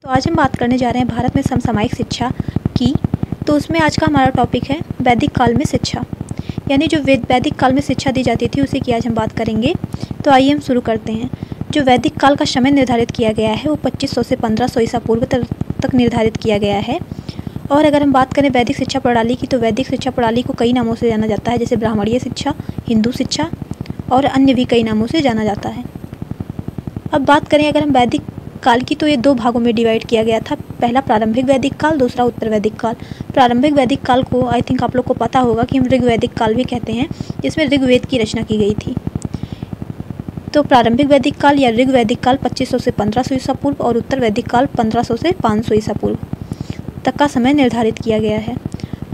तो आज हम बात करने जा रहे हैं भारत में समसामयिक शिक्षा की। तो उसमें आज का हमारा टॉपिक है वैदिक काल में शिक्षा, यानी जो वैदिक काल में शिक्षा दी जाती थी उसी की आज हम बात करेंगे। तो आइए हम शुरू करते हैं। जो वैदिक काल का समय निर्धारित किया गया है वो 2500 से 1500 ईसा पूर्व तक निर्धारित किया गया है। और अगर हम बात करें वैदिक शिक्षा प्रणाली की, तो वैदिक शिक्षा प्रणाली को कई नामों से जाना जाता है, जैसे ब्राह्मणीय शिक्षा, हिंदू शिक्षा और अन्य भी कई नामों से जाना जाता है। अब बात करें अगर हम वैदिक काल की, तो ये दो भागों में डिवाइड किया गया था। पहला प्रारंभिक वैदिक काल, दूसरा उत्तर वैदिक काल। प्रारंभिक वैदिक काल को आई थिंक आप लोग को पता होगा कि हम ऋग्वैदिक काल भी कहते हैं, जिसमें ऋग्वेद की रचना की गई थी। तो प्रारंभिक वैदिक काल या ऋग्वैदिक काल 2500 से 1500 ईसा पूर्व और उत्तर वैदिक काल 1500 से 500 ईसा पूर्व तक का समय निर्धारित किया गया है।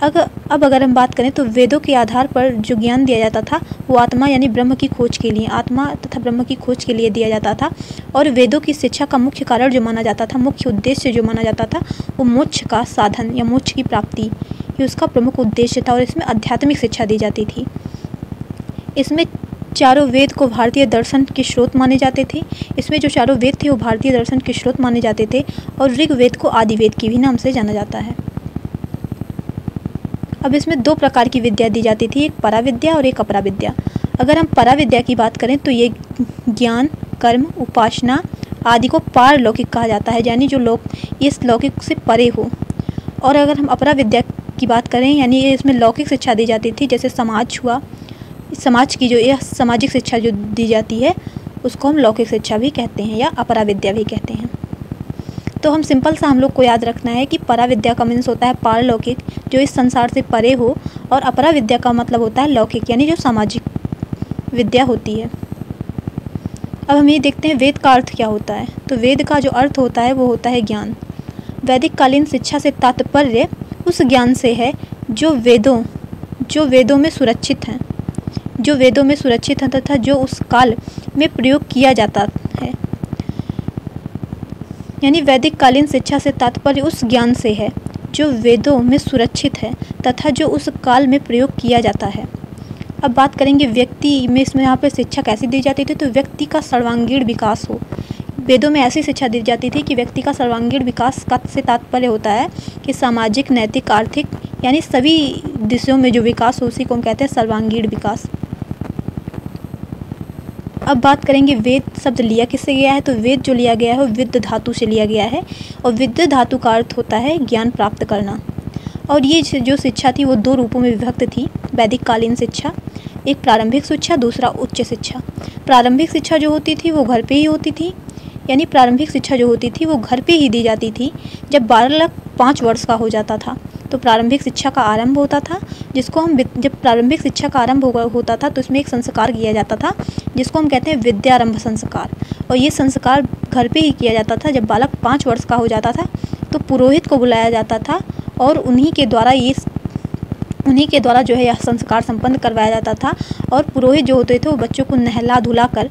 अब अगर हम बात करें तो वेदों के आधार पर जो ज्ञान दिया जाता था वो आत्मा यानी ब्रह्म की खोज के लिए, आत्मा तथा ब्रह्म की खोज के लिए दिया जाता था। और वेदों की शिक्षा का मुख्य कारण जो माना जाता था, मुख्य उद्देश्य जो माना जाता था, वो मोक्ष का साधन या मोक्ष की प्राप्ति ये उसका प्रमुख उद्देश्य था। और इसमें आध्यात्मिक शिक्षा दी जाती थी। इसमें चारों वेद को भारतीय दर्शन के स्रोत माने जाते थे। इसमें जो चारों वेद थे वो भारतीय दर्शन के स्रोत माने जाते थे। और ऋग्वेद को आदिवेद के भी नाम से जाना जाता है। अब इसमें दो प्रकार की विद्या दी जाती थी, एक पराविद्या और एक अपराविद्या। अगर हम पराविद्या की बात करें तो ये ज्ञान, कर्म, उपासना आदि को पारलौकिक कहा जाता है, यानी जो लोग इस लौकिक से परे हो। और अगर हम अपराविद्या की बात करें, यानी इसमें लौकिक शिक्षा दी जाती थी, जैसे समाज हुआ, समाज की जो यह सामाजिक शिक्षा जो दी जाती है उसको हम लौकिक शिक्षा भी कहते हैं या अपराविद्या भी कहते हैं। तो हम सिंपल सा हम लोग को याद रखना है कि पराविद्या का मीन्स होता है पारलौकिक, जो इस संसार से परे हो, और अपराविद्या का मतलब होता है लौकिक, यानी जो सामाजिक विद्या होती है। अब हम ये देखते हैं वेद का अर्थ क्या होता है। तो वेद का जो अर्थ होता है वो होता है ज्ञान। वैदिक कालीन शिक्षा से तात्पर्य उस ज्ञान से है जो वेदों में सुरक्षित हैं, जो वेदों में सुरक्षित हैं तथा जो उस काल में प्रयोग किया जाता है। यानी वैदिक कालीन शिक्षा से तात्पर्य उस ज्ञान से है जो वेदों में सुरक्षित है तथा जो उस काल में प्रयोग किया जाता है। अब बात करेंगे व्यक्ति में, इसमें यहाँ पे शिक्षा कैसी दी जाती थी, तो व्यक्ति का सर्वांगीण विकास हो। वेदों में ऐसी शिक्षा दी जाती थी कि व्यक्ति का सर्वांगीण विकास का से तात्पर्य होता है कि सामाजिक, नैतिक, आर्थिक यानी सभी दिशों में जो विकास हो उसी को हम कहते हैं सर्वांगीण विकास। अब बात करेंगे वेद शब्द लिया किससे गया है। तो वेद जो लिया गया है वो विद्ध धातु से लिया गया है, और विद्ध धातु का अर्थ होता है ज्ञान प्राप्त करना। और ये जो शिक्षा थी वो दो रूपों में विभक्त थी वैदिक कालीन शिक्षा, एक प्रारंभिक शिक्षा, दूसरा उच्च शिक्षा। प्रारंभिक शिक्षा जो होती थी वो घर पे ही होती थी, यानी प्रारंभिक शिक्षा जो होती थी वो घर पे ही दी जाती थी। जब बालक 5 वर्ष का हो जाता था तो प्रारंभिक शिक्षा का आरंभ होता था, जिसको हम जब प्रारंभिक शिक्षा का आरंभ होता था तो इसमें एक संस्कार किया जाता था जिसको हम कहते हैं विद्यारंभ संस्कार। और ये संस्कार घर पे ही किया जाता था। जब बालक 5 वर्ष का हो जाता था तो पुरोहित को बुलाया जाता था और उन्हीं के द्वारा जो है यह संस्कार संपन्न करवाया जाता था। और पुरोहित जो होते थे वो बच्चों को नहला धुला कर,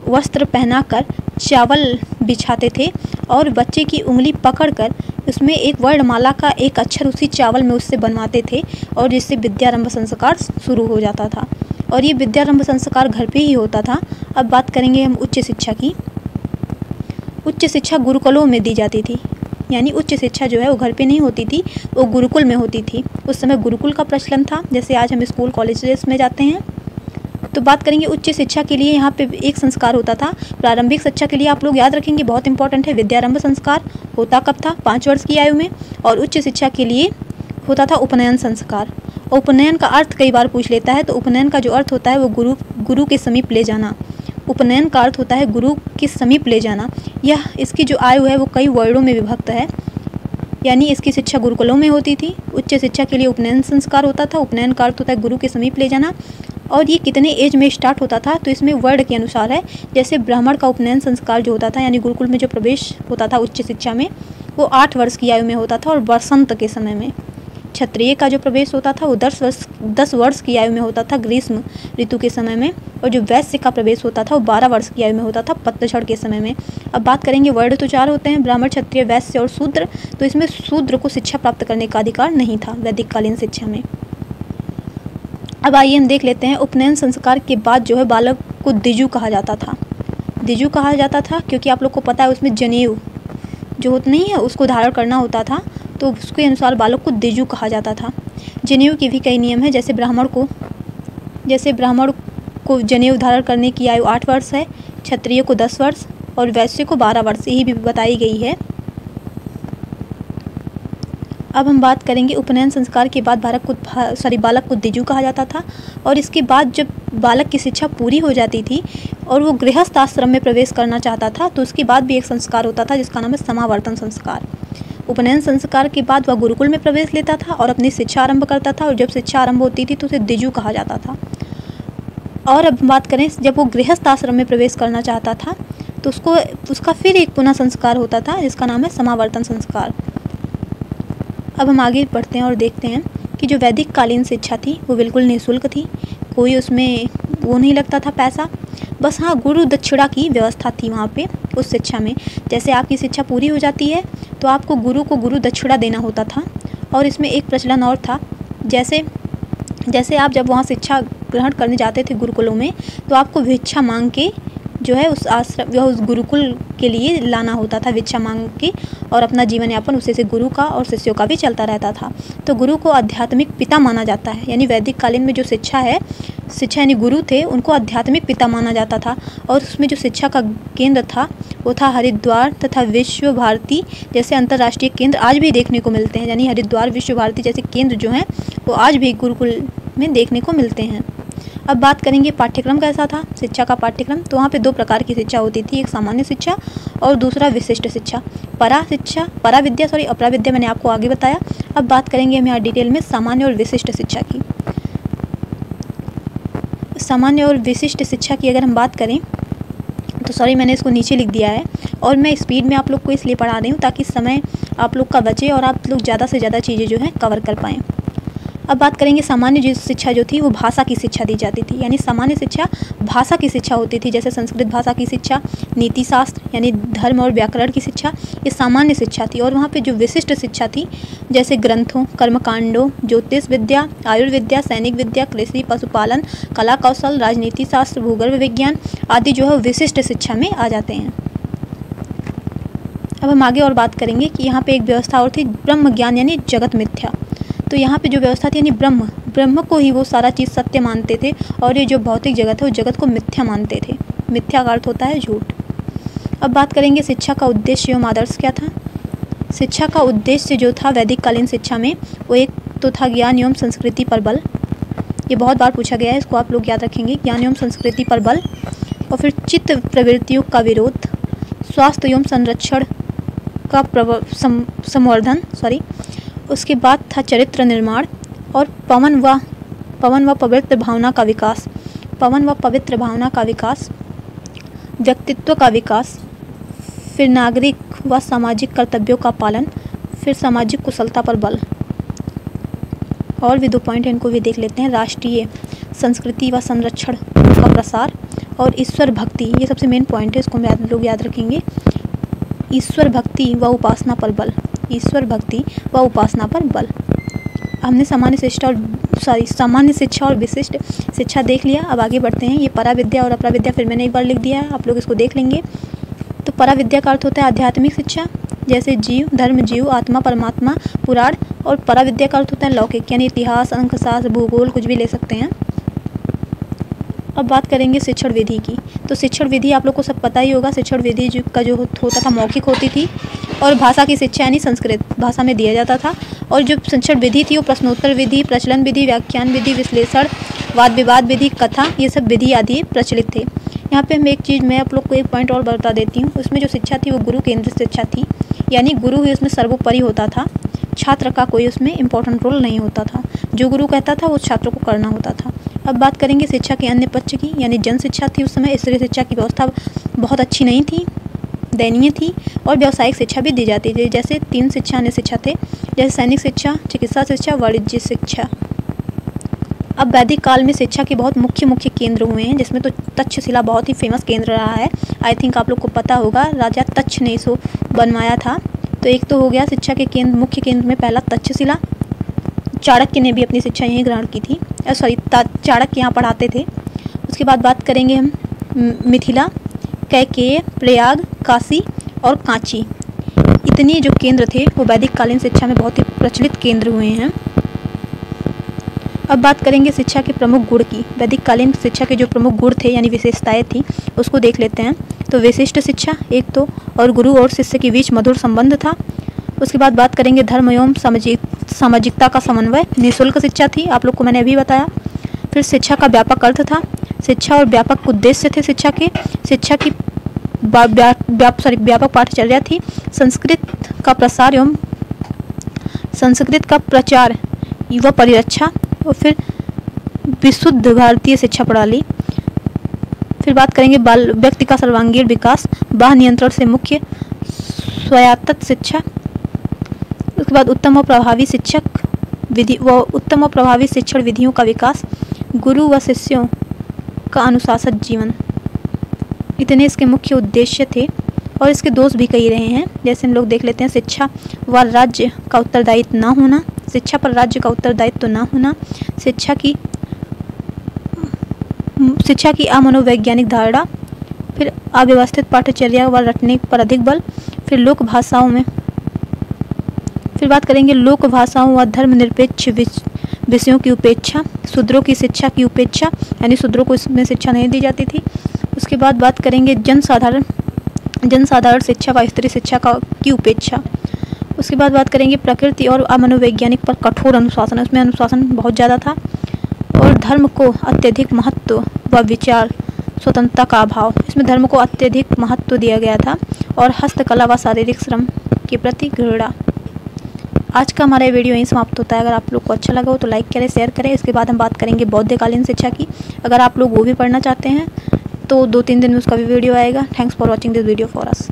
वस्त्र पहनाकर, चावल बिछाते थे और बच्चे की उंगली पकड़कर उसमें एक वर्णमाला का एक अक्षर उसी चावल में उससे बनवाते थे, और जिससे विद्यारंभ संस्कार शुरू हो जाता था। और ये विद्यारंभ संस्कार घर पे ही होता था। अब बात करेंगे हम उच्च शिक्षा की। उच्च शिक्षा गुरुकुलों में दी जाती थी, यानी उच्च शिक्षा जो है वो घर पे नहीं होती थी, वो गुरुकुल में होती थी। उस समय गुरुकुल का प्रचलन था, जैसे आज हम स्कूल कॉलेजेस में जाते हैं। तो बात करेंगे उच्च शिक्षा के लिए, यहाँ पे एक संस्कार होता था। प्रारंभिक शिक्षा के लिए आप लोग याद रखेंगे, बहुत इंपॉर्टेंट है, विद्यारंभ संस्कार होता कब था, 5 वर्ष की आयु में। और उच्च शिक्षा के लिए होता था उपनयन संस्कार। उपनयन का अर्थ कई बार पूछ लेता है, तो उपनयन का जो अर्थ होता है वो गुरु के समीप ले जाना। उपनयन का अर्थ होता है गुरु के समीप ले जाना। यह इसकी जो आयु है वो कई वर्णों में विभक्त है, यानी इसकी शिक्षा गुरुकुलों में होती थी। उच्च शिक्षा के लिए उपनयन संस्कार होता था। उपनयन का अर्थ होता है गुरु के समीप ले जाना। और ये कितने एज में स्टार्ट होता था, तो इसमें वर्ण के अनुसार है। जैसे ब्राह्मण का उपनयन संस्कार जो होता था, यानी गुरुकुल में जो प्रवेश होता था उच्च शिक्षा में, वो 8 वर्ष की आयु में होता था और बसंत के समय में। क्षत्रिय का जो प्रवेश होता था वो 10 वर्ष की आयु में होता था ग्रीष्म ऋतु के समय में। और जो वैश्य का प्रवेश होता था वो 12 वर्ष की आयु में होता था पतझड़ के समय में। अब बात करेंगे वर्ण तो 4 होते हैं, ब्राह्मण, क्षत्रिय, वैश्य और शूद्र। तो इसमें शूद्र को शिक्षा प्राप्त करने का अधिकार नहीं था वैदिक कालीन शिक्षा में। अब आइए हम देख लेते हैं उपनयन संस्कार के बाद जो है बालक को द्विजु कहा जाता था। द्विजु कहा जाता था क्योंकि आप लोग को पता है उसमें जनेऊ जो होता नहीं है उसको धारण करना होता था, तो उसके अनुसार बालक को द्विजु कहा जाता था। जनेऊ के भी कई नियम हैं, जैसे ब्राह्मण को जनेऊ धारण करने की आयु 8 वर्ष है, क्षत्रिय को 10 वर्ष और वैश्य को 12 वर्ष, यही भी बताई गई है। अब हम बात करेंगे उपनयन संस्कार के बाद बालक को द्विजु कहा जाता था, और इसके बाद जब बालक की शिक्षा पूरी हो जाती थी और वो गृहस्थ आश्रम में प्रवेश करना चाहता था, तो उसके बाद भी एक संस्कार होता था जिसका नाम है समावर्तन संस्कार। उपनयन संस्कार के बाद वह गुरुकुल में प्रवेश लेता था और अपनी शिक्षा आरंभ करता था, और जब शिक्षा आरंभ होती थी तो उसे द्विजु कहा जाता था। और अब बात करें जब वो गृहस्थ आश्रम में प्रवेश करना चाहता था तो उसका फिर एक पुनः संस्कार होता था जिसका नाम है समावर्तन संस्कार। अब हम आगे बढ़ते हैं और देखते हैं कि जो वैदिक कालीन शिक्षा थी वो बिल्कुल निःशुल्क थी, कोई उसमें वो नहीं लगता था पैसा, बस हाँ गुरु दक्षिणा की व्यवस्था थी वहाँ पे उस शिक्षा में। जैसे आपकी शिक्षा पूरी हो जाती है तो आपको गुरु दक्षिणा देना होता था। और इसमें एक प्रचलन और था, जैसे आप जब वहाँ शिक्षा ग्रहण करने जाते थे गुरुकुलों में, तो आपको भिक्षा मांग के जो है उस गुरुकुल के लिए लाना होता था, भिक्षा मांग के, और अपना जीवन यापन उसी से गुरु का और शिष्यों का भी चलता रहता था। तो गुरु को आध्यात्मिक पिता माना जाता है, यानी वैदिक कालीन में जो शिक्षा यानी गुरु थे उनको आध्यात्मिक पिता माना जाता था। और उसमें जो शिक्षा का केंद्र था वो था हरिद्वार तथा विश्व भारती जैसे अंतर्राष्ट्रीय केंद्र आज भी देखने को मिलते हैं, यानी हरिद्वार विश्व भारती जैसे केंद्र जो हैं वो आज भी गुरुकुल में देखने को मिलते हैं। अब बात करेंगे पाठ्यक्रम कैसा था, शिक्षा का पाठ्यक्रम। तो वहाँ पे 2 प्रकार की शिक्षा होती थी, एक सामान्य शिक्षा और दूसरा विशिष्ट शिक्षा। परा विद्या मैंने आपको आगे बताया। अब बात करेंगे हम यहाँ डिटेल में सामान्य और विशिष्ट शिक्षा की। सामान्य और विशिष्ट शिक्षा की अगर हम बात करें तो मैंने इसको नीचे लिख दिया है और मैं स्पीड में आप लोग को इसलिए पढ़ा रही हूँ ताकि समय आप लोग का बचे और आप लोग ज़्यादा से ज़्यादा चीज़ें जो हैं कवर कर पाएँ। अब बात करेंगे सामान्य शिक्षा जो थी वो भाषा की शिक्षा दी जाती थी, यानी सामान्य शिक्षा भाषा की शिक्षा होती थी, जैसे संस्कृत भाषा की शिक्षा, नीति शास्त्र यानी धर्म और व्याकरण की शिक्षा, ये सामान्य शिक्षा थी। और वहाँ पे जो विशिष्ट शिक्षा थी जैसे ग्रंथों, कर्मकांडों, ज्योतिष विद्या, आयुर्विद्या, सैनिक विद्या, कृषि, पशुपालन, कला कौशल, राजनीति शास्त्र, भूगर्भ विज्ञान आदि जो है विशिष्ट शिक्षा में आ जाते हैं। अब हम आगे और बात करेंगे कि यहाँ पे एक व्यवस्था और थी, ब्रह्म ज्ञान यानी जगत मिथ्या। तो यहाँ पे जो व्यवस्था थी यानी ब्रह्म को ही वो सारा चीज़ सत्य मानते थे, और ये जो भौतिक जगत है वो जगत को मिथ्या मानते थे। मिथ्या का अर्थ होता है झूठ। अब बात करेंगे शिक्षा का उद्देश्य एवं आदर्श क्या था। शिक्षा का उद्देश्य जो था वैदिक कालीन शिक्षा में वो एक तो था ज्ञान एवं संस्कृति पर बल, ये बहुत बार पूछा गया है, इसको आप लोग याद रखेंगे, ज्ञान एवं संस्कृति पर बल। और फिर चित्त प्रवृत्तियों का विरोध, स्वास्थ्य एवं संरक्षण का संवर्धन, उसके बाद था चरित्र निर्माण और पवन व पवित्र भावना का विकास, व्यक्तित्व का विकास, फिर नागरिक व सामाजिक कर्तव्यों का पालन, फिर सामाजिक कुशलता पर बल। और भी 2 पॉइंट हैं, इनको भी देख लेते हैं। राष्ट्रीय संस्कृति व संरक्षण का प्रसार और ईश्वर भक्ति, ये सबसे मेन पॉइंट है, इसको लोग याद रखेंगे। ईश्वर भक्ति व उपासना पर बल, ईश्वर भक्ति व उपासना पर बल। हमने सामान्य शिक्षा और विशिष्ट शिक्षा देख लिया। अब आगे बढ़ते हैं। ये परा विद्या और अपरा विद्या फिर मैंने एक बार लिख दिया है, आप लोग इसको देख लेंगे। तो परा विद्या का अर्थ होता है आध्यात्मिक शिक्षा, जैसे जीव, धर्म, जीव, आत्मा, परमात्मा, पुराण। और परा विद्या का अर्थ होता है लौकिक, यानी इतिहास, अंकशास्त्र, भूगोल, कुछ भी ले सकते हैं। अब बात करेंगे शिक्षण विधि की। तो शिक्षण विधि आप लोग को सब पता ही होगा। शिक्षण विधि का जो होता था मौखिक होती थी, और भाषा की शिक्षा यानी संस्कृत भाषा में दिया जाता था। और जो शिक्षण विधि थी वो प्रश्नोत्तर विधि, प्रचलन विधि, व्याख्यान विधि, विश्लेषण, वाद विवाद विधि, कथा, ये सब विधि आदि प्रचलित थे। यहाँ पे मैं एक चीज़ मैं आप लोग को एक पॉइंट और बता देती हूँ। उसमें जो शिक्षा थी वो गुरु केंद्रित शिक्षा थी, यानी गुरु ही उसमें सर्वोपरि होता था, छात्र का कोई उसमें इम्पोर्टेंट रोल नहीं होता था। जो गुरु कहता था वो छात्रों को करना होता था। अब बात करेंगे शिक्षा के अन्य पक्ष की, यानी जन शिक्षा थी। उस समय स्त्री शिक्षा की व्यवस्था बहुत अच्छी नहीं थी, दयनीय थी। और व्यावसायिक शिक्षा भी दी जाती थी, जैसे 3 शिक्षा अन्य शिक्षा थे, जैसे सैनिक शिक्षा, चिकित्सा शिक्षा, वाणिज्य शिक्षा। अब वैदिक काल में शिक्षा के बहुत मुख्य केंद्र हुए हैं, जिसमें तो तक्षशिला बहुत ही फेमस केंद्र रहा है। आई थिंक आप लोग को पता होगा, राजा तक्ष ने इसको बनवाया था। तो एक तो हो गया शिक्षा के केंद्र, मुख्य केंद्र में पहला तक्षशिला। चाणक्य ने भी अपनी शिक्षा यहीं ग्रहण की थी, चाणक्य यहाँ पढ़ाते थे। उसके बाद बात करेंगे हम मिथिला, कैकेय, प्रयाग, काशी और कांची। इतने जो केंद्र थे वो वैदिक कालीन शिक्षा में बहुत ही प्रचलित केंद्र हुए हैं। अब बात करेंगे शिक्षा के प्रमुख गुण की। वैदिक कालीन शिक्षा के जो प्रमुख गुण थे यानी विशेषताएं थी उसको देख लेते हैं। तो विशिष्ट शिक्षा एक तो, और गुरु और शिष्य के बीच मधुर संबंध था। उसके बाद बात करेंगे धर्म एवं सामाजिकता का समन्वय। निःशुल्क शिक्षा थी, आप लोग को मैंने अभी बताया। फिर शिक्षा का व्यापक अर्थ था, शिक्षा और व्यापक उद्देश्य थे शिक्षा के। शिक्षा की व्यापक पाठचर्या थी। संस्कृत का प्रसार एवं संस्कृत का प्रचार व परिरक्षा। और फिर विशुद्ध भारतीय शिक्षा प्रणाली। फिर बात करेंगे बाल व्यक्ति का सर्वांगीण विकास, बाह्य नियंत्रण से मुख्य स्वायत्त शिक्षा। उसके बाद उत्तम और प्रभावी शिक्षण विधियों का विकास, गुरु व शिष्यों का अनुशासित जीवन। इतने इसके मुख्य उद्देश्य थे और इसके दोष भी कई रहे हैं। जैसे हम लोग देख लेते हैं, शिक्षा व राज्य का उत्तरदायित्व न होना, शिक्षा पर राज्य का उत्तरदायित्व न होना, शिक्षा की अमनोवैज्ञानिक धारणा, फिर अव्यवस्थित पाठचर्या व रटने पर अधिक बल। फिर लोक भाषाओं में फिर बात करेंगे लोक भाषाओं व धर्मनिरपेक्ष विषयों की उपेक्षा, शूद्रों की शिक्षा की उपेक्षा यानी शूद्रों को इसमें शिक्षा नहीं दी जाती थी। उसके बाद बात करेंगे जनसाधारण शिक्षा व स्त्री शिक्षा की उपेक्षा। उसके बाद बात करेंगे प्रकृति और अमनोवैज्ञानिक पर कठोर अनुशासन, उसमें अनुशासन बहुत ज़्यादा था। और धर्म को अत्यधिक महत्व व विचार स्वतंत्रता का अभाव, इसमें धर्म को अत्यधिक महत्व दिया गया था। और हस्तकला व शारीरिक श्रम के प्रति घृणा। आज का हमारा वीडियो यहीं समाप्त होता है। अगर आप लोग को अच्छा लगा हो तो लाइक करें, शेयर करें। इसके बाद हम बात करेंगे बौद्धकालीन शिक्षा की। अगर आप लोग वो भी पढ़ना चाहते हैं तो 2-3 दिन में उसका भी वीडियो आएगा। Thanks for watching this video for us.